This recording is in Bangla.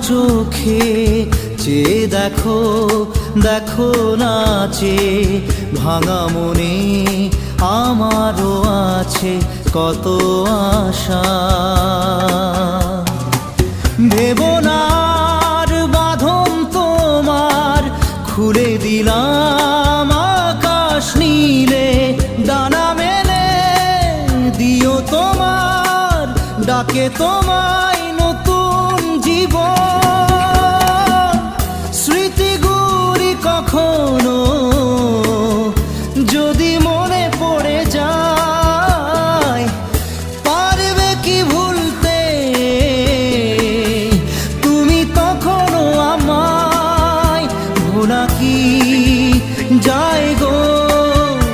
চোখে চেয়ে দেখো, দেখো নাচে ভাঙা মনে আমারও আছে কত আশা। ভেবো না আর বাঁধন তোমার, খুলে দিলাম আকাশ নীলে, ডানা মেলে দিও তোমার ডাকে তোমায় নতুন জীবন। স্মৃতিগুলি কখনো যদি মনে